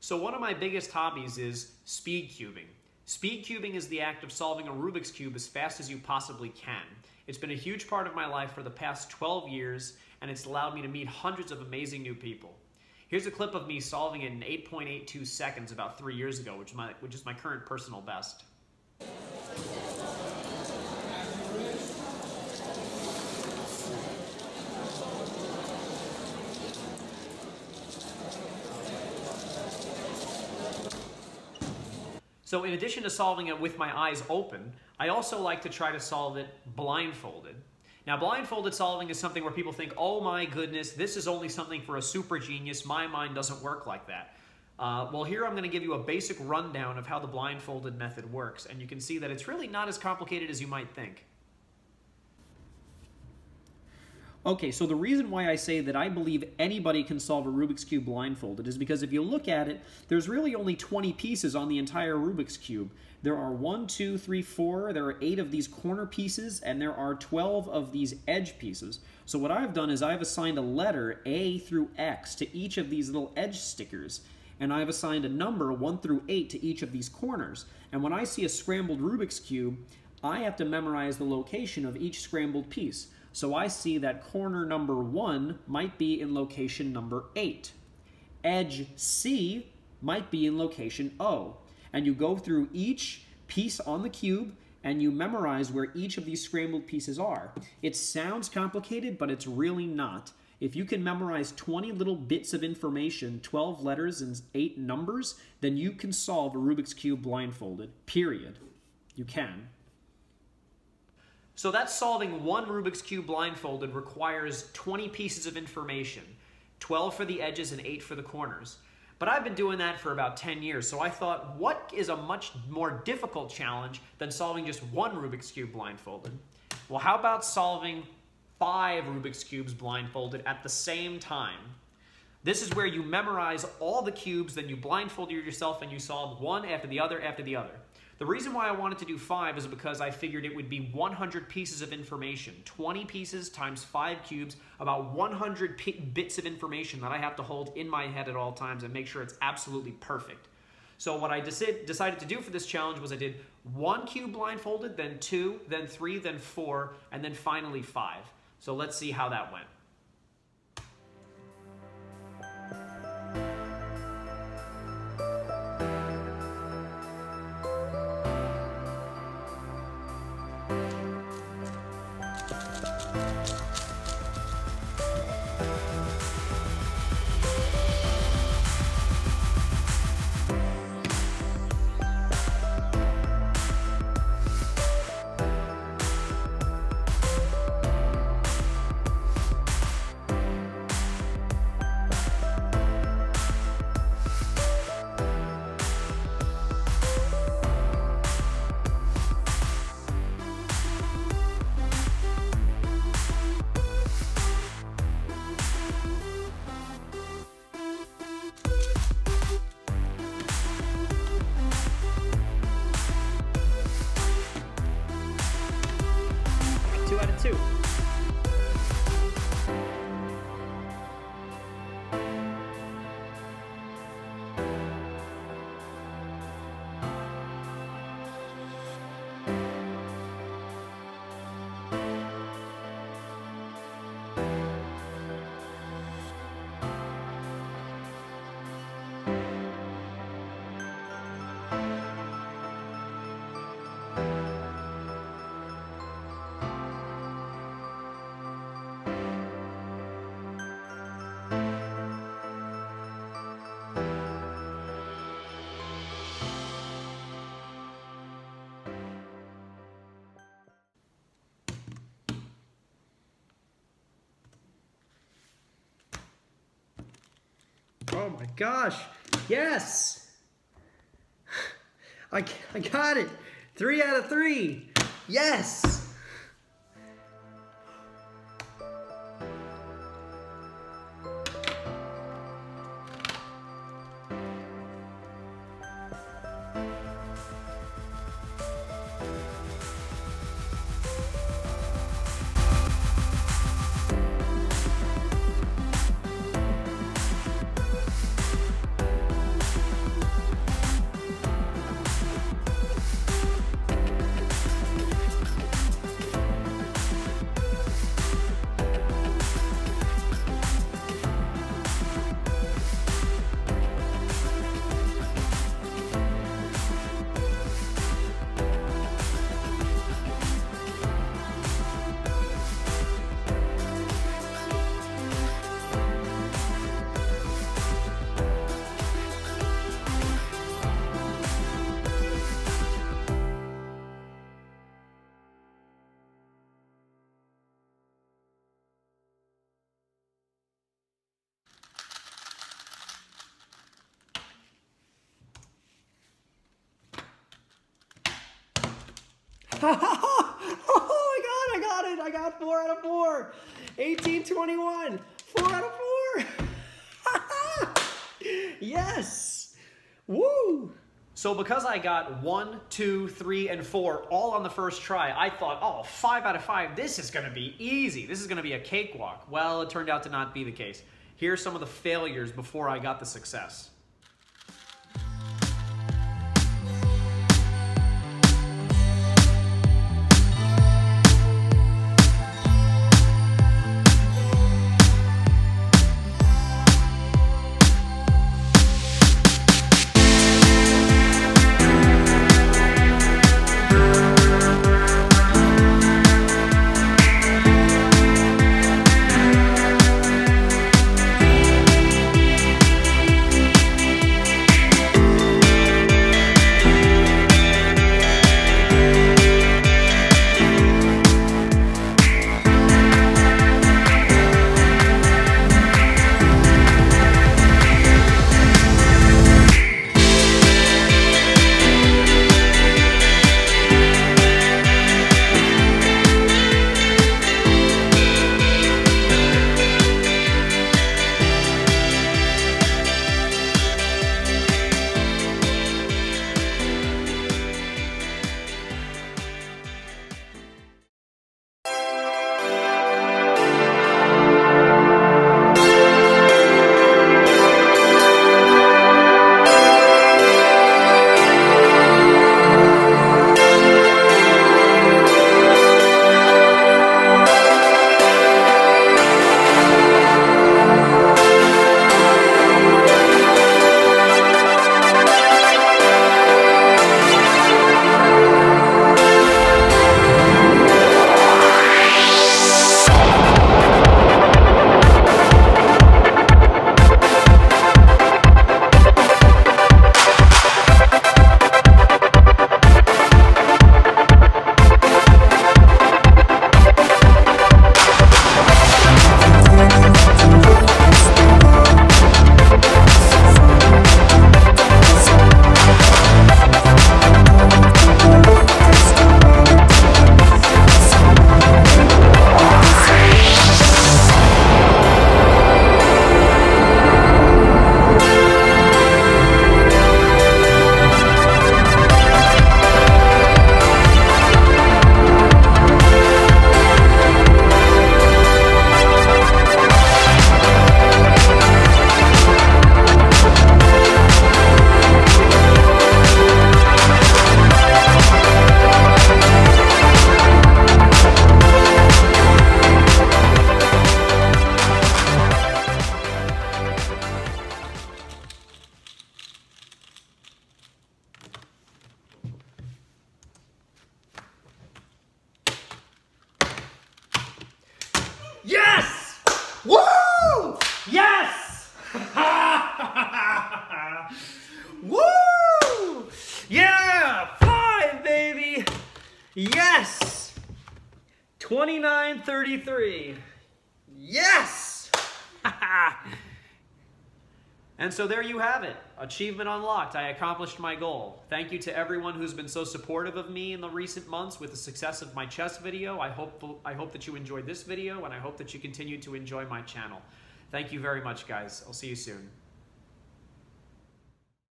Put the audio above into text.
So one of my biggest hobbies is speed cubing. Speed cubing is the act of solving a Rubik's Cube as fast as you possibly can. It's been a huge part of my life for the past 12 years, and it's allowed me to meet hundreds of amazing new people. Here's a clip of me solving it in 8.82 seconds about 3 years ago, which is my current personal best. So in addition to solving it with my eyes open, I also like to try to solve it blindfolded. Now, blindfolded solving is something where people think, oh my goodness, this is only something for a super genius. My mind doesn't work like that. Well, here I'm going to give you a basic rundown of how the blindfolded method works, and you can see that it's really not as complicated as you might think. Okay, so the reason why I say that I believe anybody can solve a Rubik's Cube blindfolded is because if you look at it, there's really only 20 pieces on the entire Rubik's Cube. There are 1, 2, 3, 4, there are 8 of these corner pieces, and there are 12 of these edge pieces. So what I've done is I've assigned a letter A through X to each of these little edge stickers, and I've assigned a number 1 through 8 to each of these corners. And when I see a scrambled Rubik's Cube, I have to memorize the location of each scrambled piece. So I see that corner number 1 might be in location number 8. Edge C might be in location O. And you go through each piece on the cube and you memorize where each of these scrambled pieces are. It sounds complicated, but it's really not. If you can memorize 20 little bits of information, 12 letters and 8 numbers, then you can solve a Rubik's Cube blindfolded, period. You can. So that solving one Rubik's Cube blindfolded requires 20 pieces of information, 12 for the edges and 8 for the corners. But I've been doing that for about 10 years, so I thought, what is a much more difficult challenge than solving just one Rubik's Cube blindfolded? Well, how about solving 5 Rubik's Cubes blindfolded at the same time? This is where you memorize all the cubes, then you blindfold yourself and you solve one after the other after the other. The reason why I wanted to do 5 is because I figured it would be 100 pieces of information. 20 pieces times 5 cubes, about 100 bits of information that I have to hold in my head at all times and make sure it's absolutely perfect. So what I decided to do for this challenge was I did 1 cube blindfolded, then 2, then 3, then 4, and then finally 5. So let's see how that went. Out of 2. Oh my gosh, yes! I got it! 3 out of 3! Yes! Oh, I got it. I got 4 out of 4. 1821. 4 out of 4. Yes. Woo. So because I got 1, 2, 3, and 4 all on the first try, I thought, oh, 5 out of 5, this is going to be easy. This is going to be a cakewalk. Well, it turned out to not be the case. Here's some of the failures before I got the success. Yes! Woo! Yes! Woo! Yeah! 5, baby! Yes! 29:33. Yes! And so there you have it. Achievement unlocked. I accomplished my goal. Thank you to everyone who's been so supportive of me in the recent months with the success of my chess video. I hope that you enjoyed this video, and I hope that you continue to enjoy my channel. Thank you very much, guys. I'll see you soon.